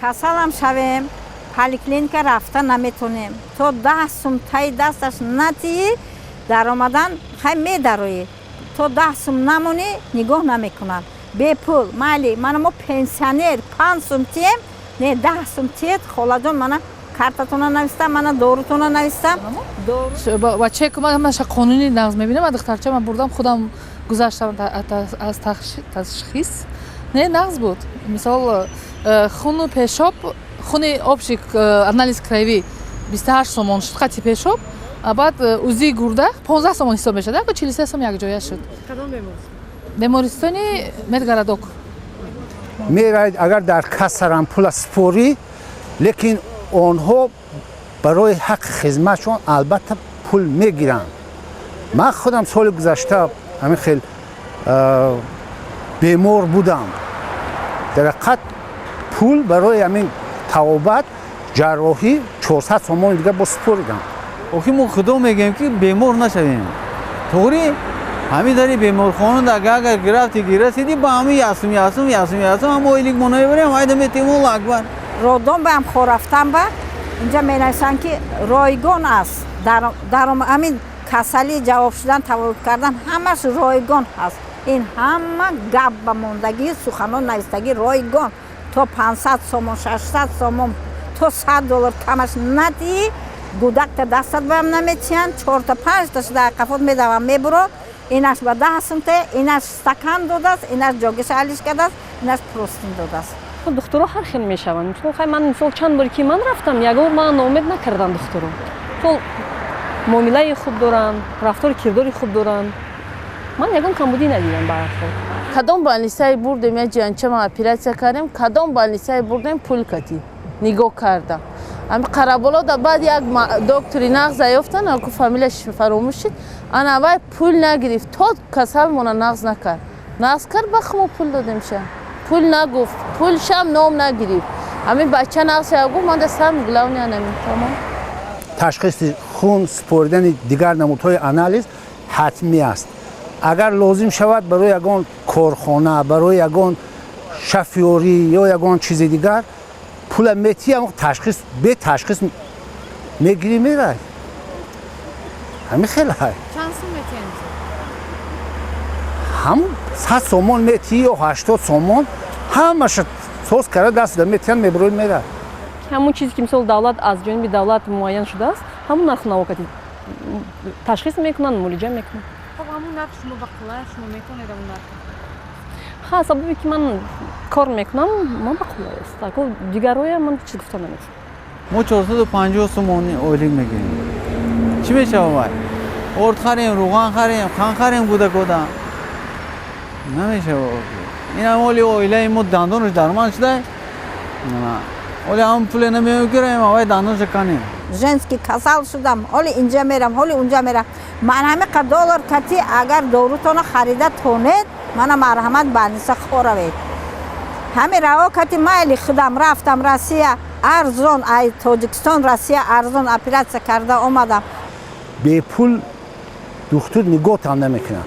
касалам шавем, поликлиника рафта наметонем. То 10 сум таи дасташ натии даромадан хай медарои. То 10 сум намони нигоҳ намекунанд. Бепул, майли, мана мо пенсионер 5 сум тием, не 10 сум тиет, холадон мана картатона навистам, мана дорутона навистам. Ба чек маша қонуни нағз мебинам, духтарча ман бурдам худам гузаштам аз ташхис. Не нағз буд. Мисол хуну пешоб, хуни общий анализ крови 28 сомон шуд, хати пешоб, а баъд узи гурда 15 сомон ҳисоб мешад, ако 43 сом якҷоя шуд. Кадом беморист? Бемористони Медгарадок. Меравед агар дар касарам пула спорӣ, лекин онҳо барои ҳаққи хизматшон албатта пул мегиранд. Ман худам соли гузашта ҳамин хел бемор будам. Дар ҳақиқат пул барои ҳамин тавобат ҷарроҳӣ 400 сомони дигар бо споридам. охи мо худо мегӯем ки бемор нашавем. тоғри ҳамин дари беморхона агар гирасиди ба ҳамин ясум ҳам оилик мо намебарем айда метимол акбар. Родон ба ҳамхо рафтам ба инҷа менависанд ки ройгон аст. Дар ҳамин касали ҷавоб шудан таваллуд кардан ҳамаш ройгон ҳаст. ин ҳама гап ба мондагӣ суханон навистагӣ ройгон. То 500 сомон 600 сомон то $100 камаш надии гудакта дастат баам наметиҳанд 4-5 та шуда қафот медавам мебуро инаш ба 10 сумте инаш стакан додааст инаш ҷогиш алиш кардааст инаш простин додааст. духтуро ҳар хел мешаванд. Хай ман мисол чанд бор ки ман рафтам ягон бор ман номед накардан духтуро. То муомилаи хуб доранд, рафтори кирдори хуб доранд. Ман ягон камбудӣ надидам ба ҳар хел. Кадом больницаи бурдем я ҷанчама операция кардем, кадом больницаи бурдем пул кати нигоҳ кардам. ами қараболо да баъд як доктори нағз ёфтан, ако фамилияш фаромӯш шуд, ана вай пул нагирифт, то касалмона нағз накард. Нағз кард бахмо пул додем ша. Пул нагуфт, пул шам ном нагирифт. Ами бача нағз ша гуфт, ман да сам главни анамин тамом. ташхиси хун споридани дигар намудҳои анализ ҳатмӣ аст. агар лозим шавад барои ягон корхона, барои ягон шофёрӣ ё ягон чизи дигар пула метиҳам ташхис бе ташхис мегирӣ мерай. ҳамин хеле ҳай. Чанд сум метиҳанд? ҳамун 100 сомон метиҳи ё 80 сомон ҳамаша соз карда даст да метиҳанд мебурои мерай. ҳамун чизе ки мисол давлат аз ҷониби давлат муайян шудааст, ҳамун нарху навокати ташхис мекунанд, мулиҷа мекунанд. Хоб ҳамун нарх шумо ба қулай шумо метавонед ҳамун нарх? ха сабаби ки ман кор мекунам, ман ба қулай аст. Ако дигароя ман чиз гуфта наметавонам. мо 450 сомони оилик мегирем. чӣ мешавад вай? орд харем, руған харем, қан харем гудакода. намешавад. ин ҳам оли оилаи мо дандонаш дарманд шуда. оли ҳам пуле намегирем, авай дандонша канем. Женский касал шудам, ҳоли инҷа мерам, ҳоли унҷа мерам. Ман ҳамиқа $1 кати агар дорутона харида тонед, мана марҳамат больница хоравед. ҳами раво кати майли худам рафтам Россия арзон, ай Тоҷикистон Россия арзон операция карда омадам. бепул духтур нигоҳтам намекунад.